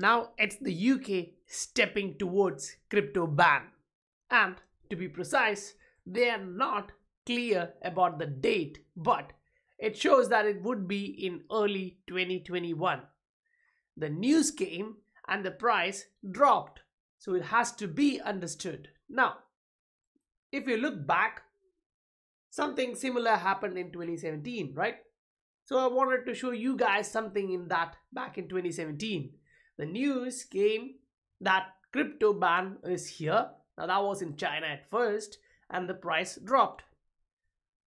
now it's the UK stepping towards crypto ban. And to be precise, they are not clear about the date, but it shows that it would be in early 2021. The news came and the price dropped, so it has to be understood. Now, if you look back, something similar happened in 2017, right? So I wanted to show you guys something in that back in 2017. The news came that crypto ban is here. Now that was in China at first and the price dropped.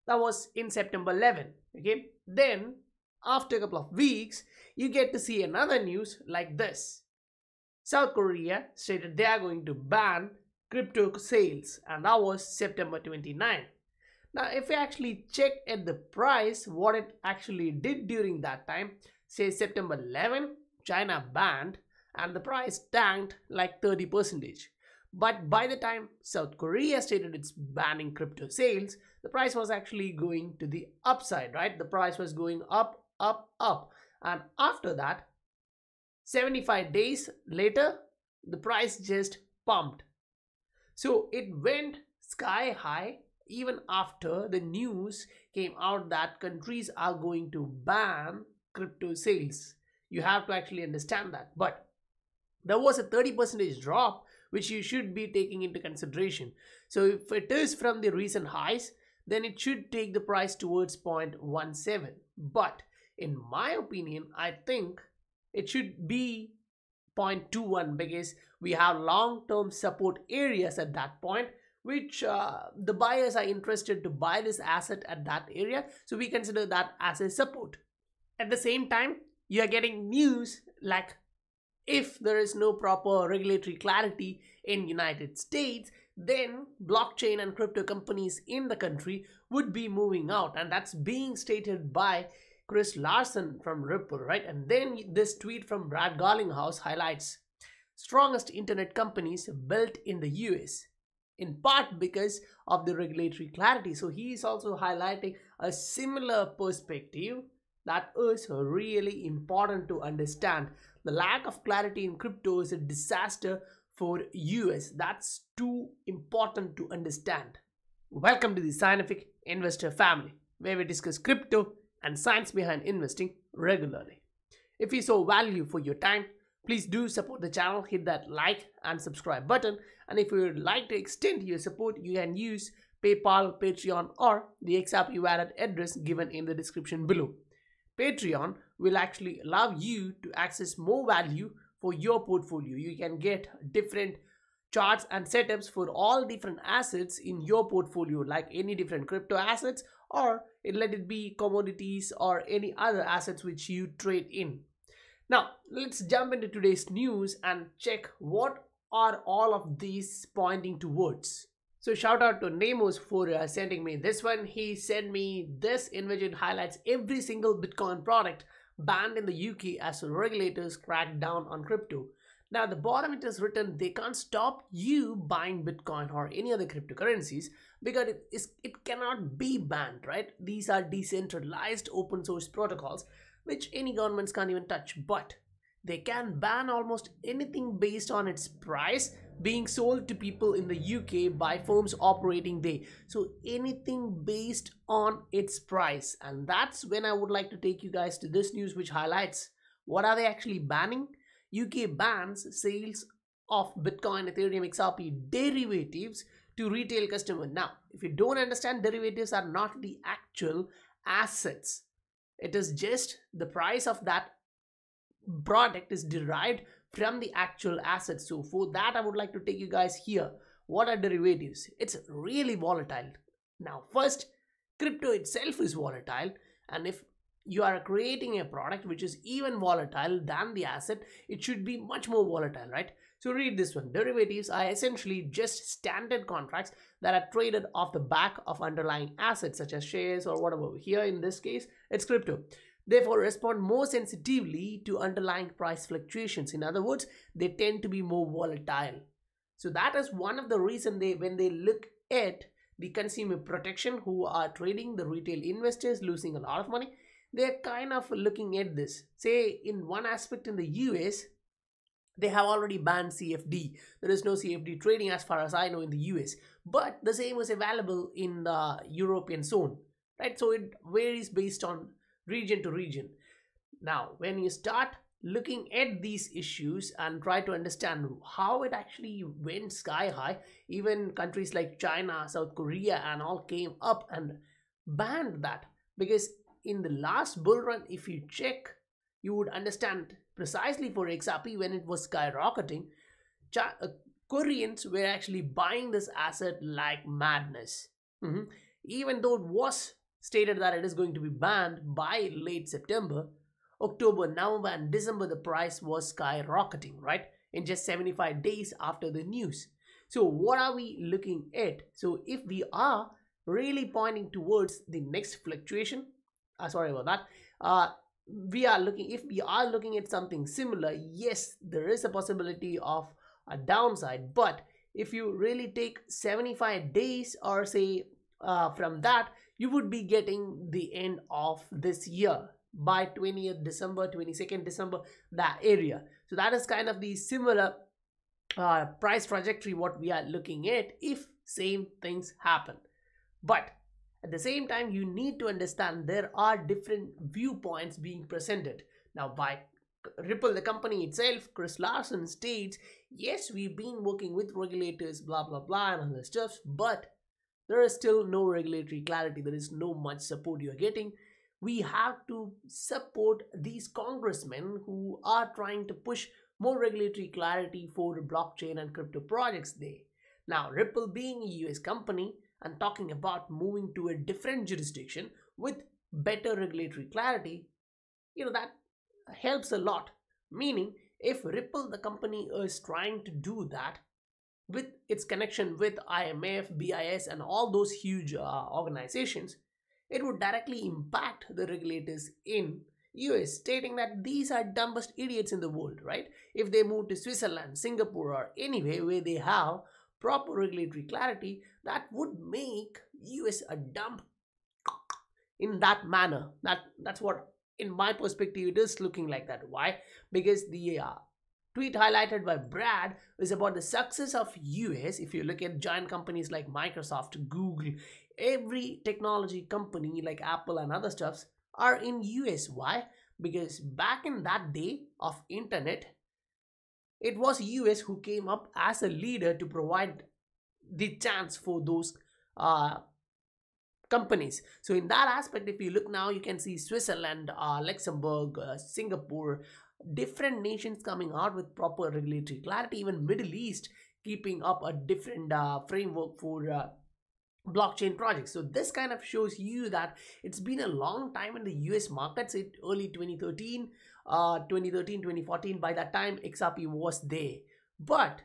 That was in September 11. Okay. Then after a couple of weeks, you get to see another news like this. South Korea stated they are going to ban crypto sales, and that was September 29. Now, if we actually check at the price, what it actually did during that time, say September 11, China banned and the price tanked like 30%. But by the time South Korea stated it's banning crypto sales, the price was actually going to the upside, right? The price was going up, up, up. And after that, 75 days later, the price just pumped. So it went sky high even after the news came out that countries are going to ban crypto sales. You have to actually understand that. But there was a 30% drop, which you should be taking into consideration. So if it is from the recent highs, then it should take the price towards 0.17. But in my opinion, I think it should be 0.21 because we have long-term support areas at that point, which the buyers are interested to buy this asset at that area. So we consider that as a support. At the same time, you are getting news like if there is no proper regulatory clarity in United States, then blockchain and crypto companies in the country would be moving out. And that's being stated by Chris Larsen from Ripple, right? And then this tweet from Brad Garlinghouse highlights strongest internet companies built in the US, in part because of the regulatory clarity. So he is also highlighting a similar perspective that is really important to understand. The lack of clarity in crypto is a disaster for US. That's too important to understand. Welcome to the Scientific Investor family, where we discuss crypto and science behind investing regularly. If you saw value for your time, please do support the channel, hit that like and subscribe button. And if you would like to extend your support, you can use PayPal, Patreon, or the XRP wallet address given in the description below. Patreon will actually allow you to access more value for your portfolio. You can get different charts and setups for all different assets in your portfolio, like any different crypto assets, or let it be commodities or any other assets which you trade in. Now, let's jump into today's news and check what are all of these pointing towards. So shout out to Nemos for sending me this one. He sent me this in which it highlights every single Bitcoin product banned in the UK as regulators crack down on crypto. Now, at the bottom it is written they can't stop you buying Bitcoin or any other cryptocurrencies because it cannot be banned, right? These are decentralized open source protocols which any governments can't even touch, but they can ban almost anything based on its price being sold to people in the UK by firms operating there. So anything based on its price. And that's when I would like to take you guys to this news which highlights what are they actually banning. UK bans sales of Bitcoin, Ethereum, XRP derivatives to retail customers. Now, if you don't understand, derivatives are not the actual assets. It is just the price of that product is derived from the actual assets. So for that, I would like to take you guys here. What are derivatives? It's really volatile. Now, first, crypto itself is volatile. And if you are creating a product which is even volatile than the asset, it should be much more volatile, right? So read this one. Derivatives are essentially just standard contracts that are traded off the back of underlying assets such as shares or whatever. Here in this case, it's crypto. Therefore, respond more sensitively to underlying price fluctuations. In other words, they tend to be more volatile. So that is one of the reasons when they look at the consumer protection who are trading, the retail investors losing a lot of money, they're kind of looking at this. Say in one aspect in the US, they have already banned CFD. There is no CFD trading as far as I know in the US, but the same is available in the European zone, right? So it varies based on region to region. Now, when you start looking at these issues and try to understand how it actually went sky high, even countries like China, South Korea, and all came up and banned that, because in the last bull run, if you check, you would understand precisely for XRP when it was skyrocketing, Koreans were actually buying this asset like madness. Even though it was stated that it is going to be banned by late September, October, November, and December, the price was skyrocketing, right? In just 75 days after the news. So what are we looking at? So if we are really pointing towards the next fluctuation, sorry about that, if we are looking at something similar, yes, there is a possibility of a downside. But if you really take 75 days or say from that, you would be getting the end of this year by 20th December, 22nd December, that area. So that is kind of the similar price trajectory what we are looking at if same things happen. But at the same time, you need to understand there are different viewpoints being presented. Now, by Ripple, the company itself, Chris Larsen states, yes, we've been working with regulators, blah, blah, blah, and other stuff, but there is still no regulatory clarity. There is no much support you're getting. We have to support these congressmen who are trying to push more regulatory clarity for blockchain and crypto projects there. Now, Ripple being a US company and talking about moving to a different jurisdiction with better regulatory clarity, that helps a lot. Meaning, if Ripple, the company, is trying to do that with its connection with IMF, BIS, and all those huge organizations, it would directly impact the regulators in US, stating that these are dumbest idiots in the world, right? If they move to Switzerland, Singapore, or anywhere where they have proper regulatory clarity, that would make US a dumb in that manner. That's what, in my perspective, it is looking like that. Why? Because the tweet highlighted by Brad is about the success of US. If you look at giant companies like Microsoft, Google, every technology company like Apple and other stuffs are in US. Why? Because back in that day of internet, it was US who came up as a leader to provide the chance for those companies. So in that aspect, if you look now, you can see Switzerland, Luxembourg, Singapore, different nations coming out with proper regulatory clarity, even Middle East keeping up a different framework for blockchain projects. So this kind of shows you that it's been a long time in the US markets. Early 2013, 2014, by that time XRP was there. But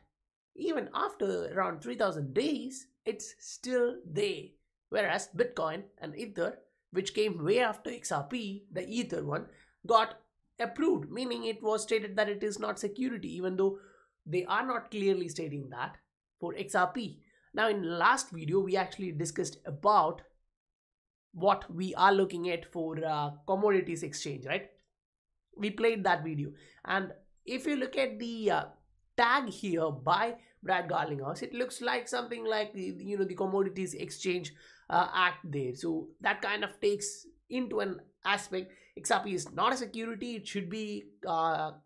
even after around 3000 days, it's still there. Whereas Bitcoin and Ether, which came way after XRP, the Ether one, got approved, meaning it was stated that it is not security, even though they are not clearly stating that for XRP. Now, in the last video, we actually discussed about what we are looking at for commodities exchange, right? We played that video. And if you look at the tag here by Brad Garlinghouse, it looks like something like the Commodities Exchange Act there. So that kind of takes into an aspect, XRP is not a security. It should be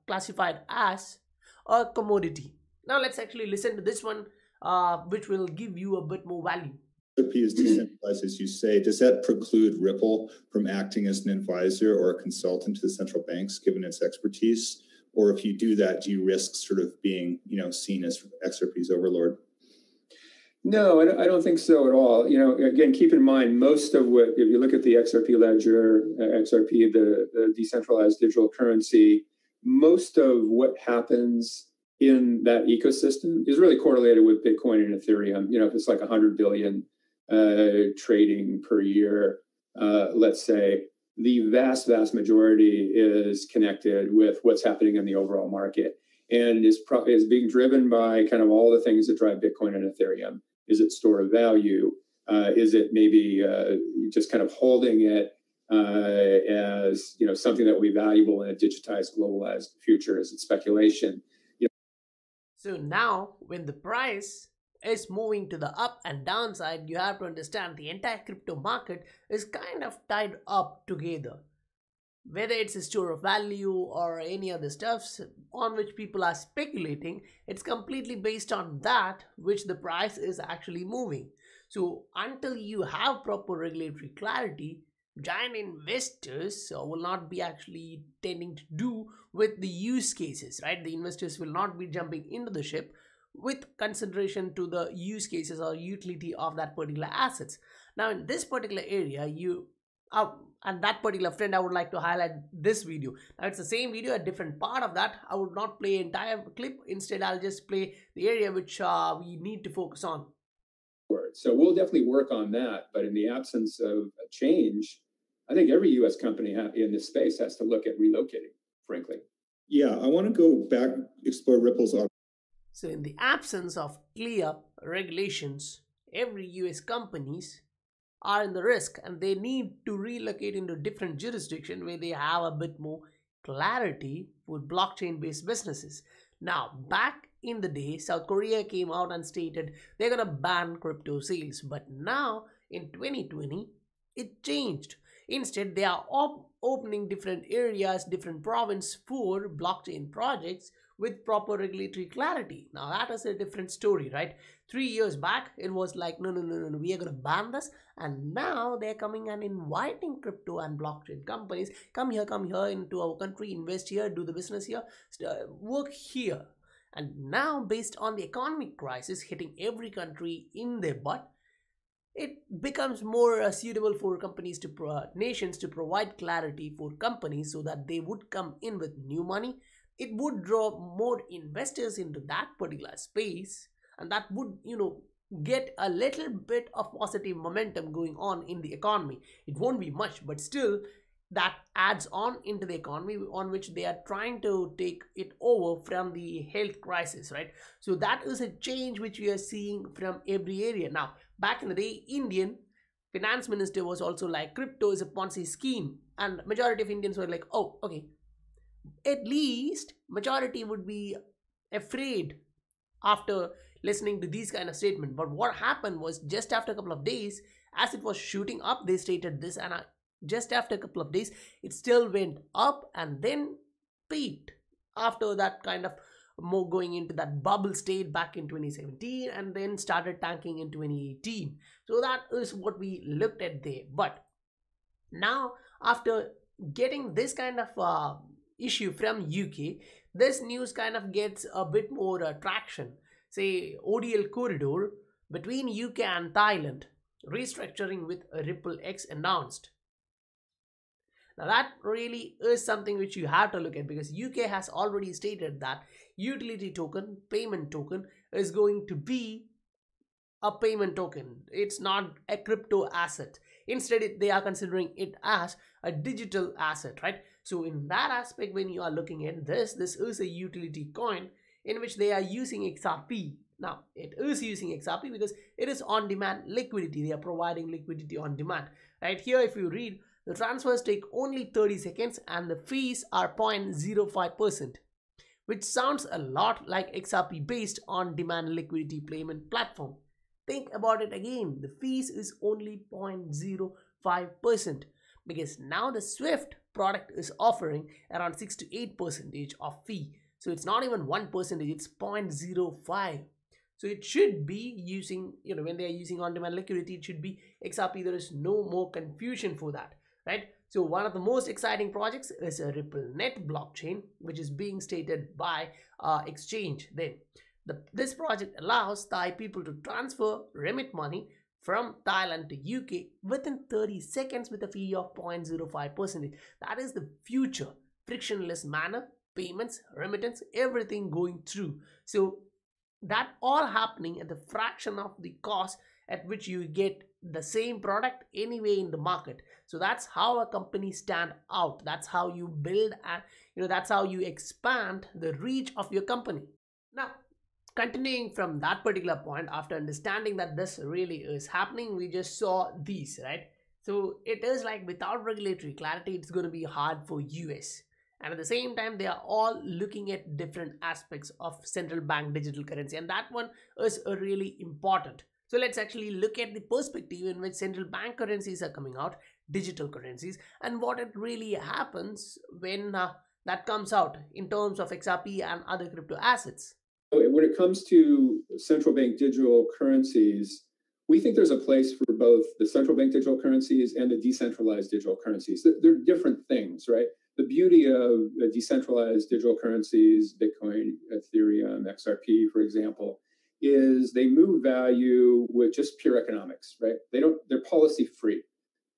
classified as a commodity. Now let's actually listen to this one, which will give you a bit more value. XRP is decentralized, as you say. Does that preclude Ripple from acting as an advisor or a consultant to the central banks, given its expertise? Or if you do that, do you risk sort of being, seen as XRP's overlord? No, I don't think so at all. Again, keep in mind, most of what, if you look at the XRP ledger, XRP, the decentralized digital currency, most of what happens in that ecosystem is really correlated with Bitcoin and Ethereum. If it's like 100 billion trading per year, let's say, the vast majority is connected with what's happening in the overall market and is being driven by kind of all the things that drive Bitcoin and Ethereum. Is it store of value? Is it maybe just kind of holding it as something that will be valuable in a digitized, globalized future? Is it speculation? So now when the price is moving to the up and downside, you have to understand the entire crypto market is kind of tied up together. Whether it's a store of value or any other stuffs on which people are speculating, it's completely based on that which the price is actually moving. So until you have proper regulatory clarity, giant investors will not be actually tending to do with the use cases, right? The investors will not be jumping into the ship with consideration to the use cases or utility of that particular assets. Now in this particular area, and that particular friend, I would like to highlight this video. Now it's the same video, a different part of that. I would not play entire clip. Instead, I'll just play the area which we need to focus on. So we'll definitely work on that. But in the absence of a change, I think every U.S. company in this space has to look at relocating, frankly. Yeah, I want to go back, explore Ripple's. So in the absence of clear regulations, every US companies are in the risk and they need to relocate into different jurisdiction where they have a bit more clarity for blockchain based businesses. Now back in the day, South Korea came out and stated they're gonna ban crypto sales, but now in 2020 it changed. Instead, they are opening different areas, different province for blockchain projects with proper regulatory clarity. Now that is a different story, right? 3 years back, it was like, no, we are going to ban this. And now they're coming and inviting crypto and blockchain companies, come here into our country, invest here, do the business here, work here. And now based on the economic crisis hitting every country in their butt, it becomes more suitable for companies nations to provide clarity for companies so that they would come in with new money. It would draw more investors into that particular space, and that would, get a little bit of positive momentum going on in the economy. It won't be much, but still that adds on into the economy on which they are trying to take it over from the health crisis, right? So that is a change which we are seeing from every area. Now back in the day, Indian finance minister was also like, crypto is a Ponzi scheme, and majority of Indians were like, oh okay, at least majority would be afraid after listening to these kind of statements. But what happened was, just after a couple of days, as it was shooting up, they stated this, and just after a couple of days it still went up and then peaked after that kind of more going into that bubble state back in 2017 and then started tanking in 2018. So that is what we looked at there. But now after getting this kind of issue from UK, this news kind of gets a bit more traction. Say ODL corridor between UK and Thailand restructuring with Ripple X announced. Now that really is something which you have to look at, because UK has already stated that utility token, payment token is going to be a payment token. It's not a crypto asset. Instead, they are considering it as a digital asset, right? So in that aspect, when you are looking at this is a utility coin in which they are using XRP. Now, it is using XRP because it is on-demand liquidity. They are providing liquidity on demand. Right here, if you read, the transfers take only 30 seconds and the fees are 0.05%, which sounds a lot like XRP based on-demand liquidity payment platform. Think about it again. The fees is only 0.05%, because now the Swift product is offering around 6 to 8% of fee. So it's not even 1%, it's 0.05. So it should be using, when they are using on-demand liquidity, it should be XRP. There is no more confusion for that, right? So one of the most exciting projects is a RippleNet blockchain, which is being stated by exchange. Then this project allows Thai people to transfer, remit money from Thailand to UK within 30 seconds with a fee of 0.05%. That is the future. Frictionless manner, payments, remittance, everything going through. So that all happening at the fraction of the cost at which you get the same product anyway in the market. So that's how a company stand out. That's how you build and that's how you expand the reach of your company. Now, continuing from that particular point, after understanding that this really is happening, we just saw these, right? So it is like, without regulatory clarity, it's going to be hard for US. And at the same time, they are all looking at different aspects of central bank digital currency, and that one is really important. So let's actually look at the perspective in which central bank currencies are coming out, digital currencies, and what it really happens when that comes out in terms of XRP and other crypto assets. When it comes to central bank digital currencies, we think there's a place for both the central bank digital currencies and the decentralized digital currencies. They're different things, right? The beauty of decentralized digital currencies, Bitcoin, Ethereum, XRP, for example, is they move value with just pure economics, right? They're policy free.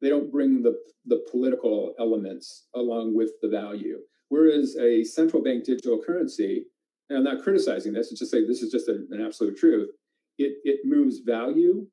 They don't bring the political elements along with the value. Whereas a central bank digital currency, and I'm not criticizing this, it's just saying this is just an absolute truth. It moves value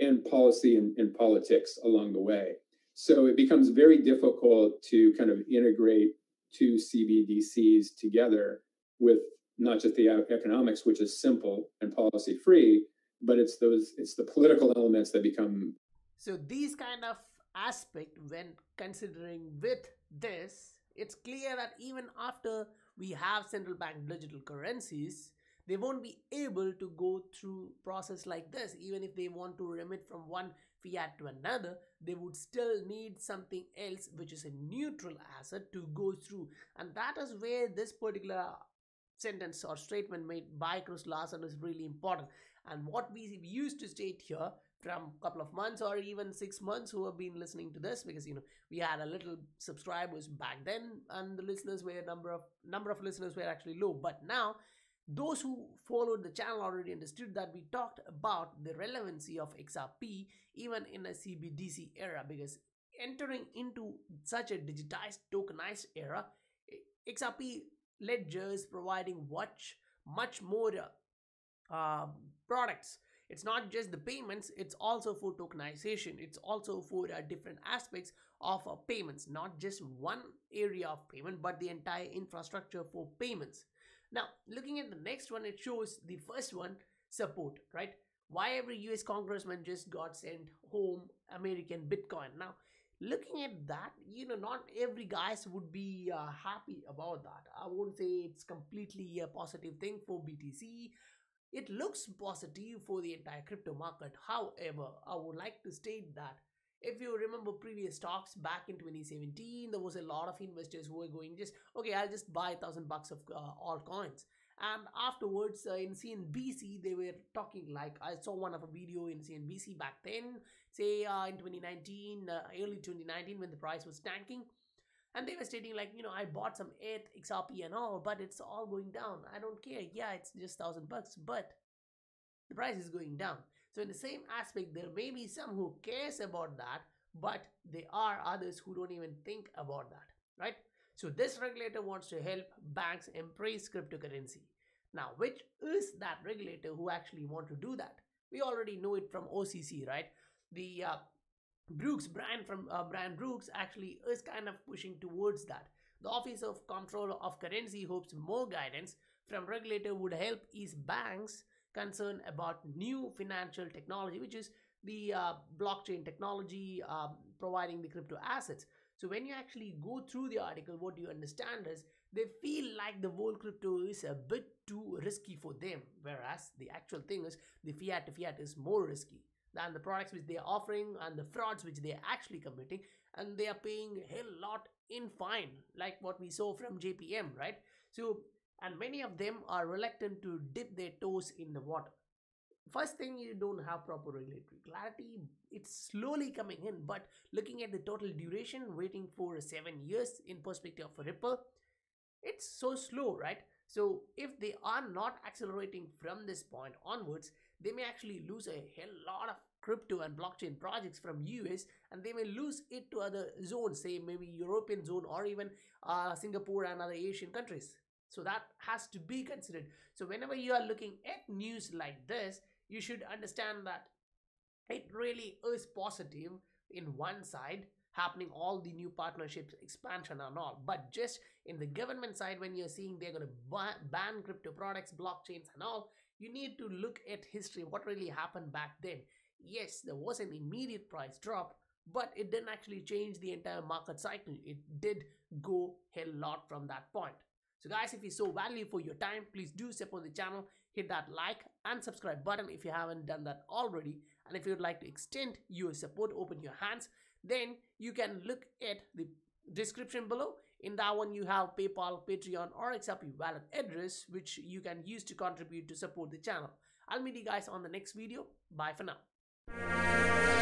and policy and politics along the way. So it becomes very difficult to kind of integrate two CBDCs together with not just the economics, which is simple and policy free, but it's the political elements that become. So these kind of aspect, when considering with this, it's clear that even after we have central bank digital currencies, they won't be able to go through process like this. Even if they want to remit from one fiat to another, they would still need something else which is a neutral asset to go through. And that is where this particular sentence or statement made by Chris Larsen is really important. And what we used to state here from a couple of months or even 6 months who have been listening to this, because we had a little subscribers back then and the listeners were number of listeners were actually low, but now those who followed the channel already understood that we talked about the relevancy of XRP even in a CBDC era, because entering into such a digitized tokenized era, XRP ledgers providing much more products. It's not just the payments, it's also for tokenization. It's also for different aspects of payments, not just one area of payment, but the entire infrastructure for payments. Now, looking at the next one, it shows the first one, support, right? Why every US congressman just got sent home American Bitcoin. Now, looking at that, not every guys would be happy about that. I won't say it's completely a positive thing for BTC. It looks positive for the entire crypto market. However, I would like to state that if you remember previous talks back in 2017, there was a lot of investors who were going okay, I'll just buy $1,000 of altcoins. And afterwards in CNBC, they were talking like, I saw one of a video in CNBC back then, say in 2019, early 2019 when the price was tanking. And they were stating like, I bought some ETH, XRP and all, but it's all going down. I don't care. Yeah, it's just $1,000, but the price is going down. So in the same aspect, there may be some who cares about that, but there are others who don't even think about that, right? So this regulator wants to help banks embrace cryptocurrency. Now, which is that regulator who actually want to do that? We already know it from OCC, right? The Brooks, Brian Brooks actually is kind of pushing towards that. The Office of Control of Currency hopes more guidance from regulator would help ease banks concerned about new financial technology, which is the blockchain technology providing the crypto assets. So when you actually go through the article, what you understand is they feel like the whole crypto is a bit too risky for them, whereas the actual thing is the fiat to fiat is more risky than the products which they are offering and the frauds which they are actually committing, and they are paying a hell lot in fine, like what we saw from JPM, right? So, and many of them are reluctant to dip their toes in the water. First thing, you don't have proper regulatory clarity. It's slowly coming in, but looking at the total duration, waiting for 7 years in perspective of Ripple, it's so slow, right? So if they are not accelerating from this point onwards, they may actually lose a hell lot of crypto and blockchain projects from US, and they may lose it to other zones, say maybe European zone or even Singapore and other Asian countries. So that has to be considered. So whenever you are looking at news like this, you should understand that it really is positive in one side, happening all the new partnerships, expansion and all, but just in the government side, when you're seeing they're going to ban crypto products, blockchains and all, you need to look at history, what really happened back then. Yes, there was an immediate price drop, but it didn't actually change the entire market cycle. It did go a lot from that point. So guys, if you saw value for your time, please do support the channel, hit that like and subscribe button if you haven't done that already. And if you would like to extend your support, open your hands, then you can look at the description below. In that one you have PayPal, Patreon or XRP wallet address which you can use to contribute to support the channel. I'll meet you guys on the next video. Bye for now.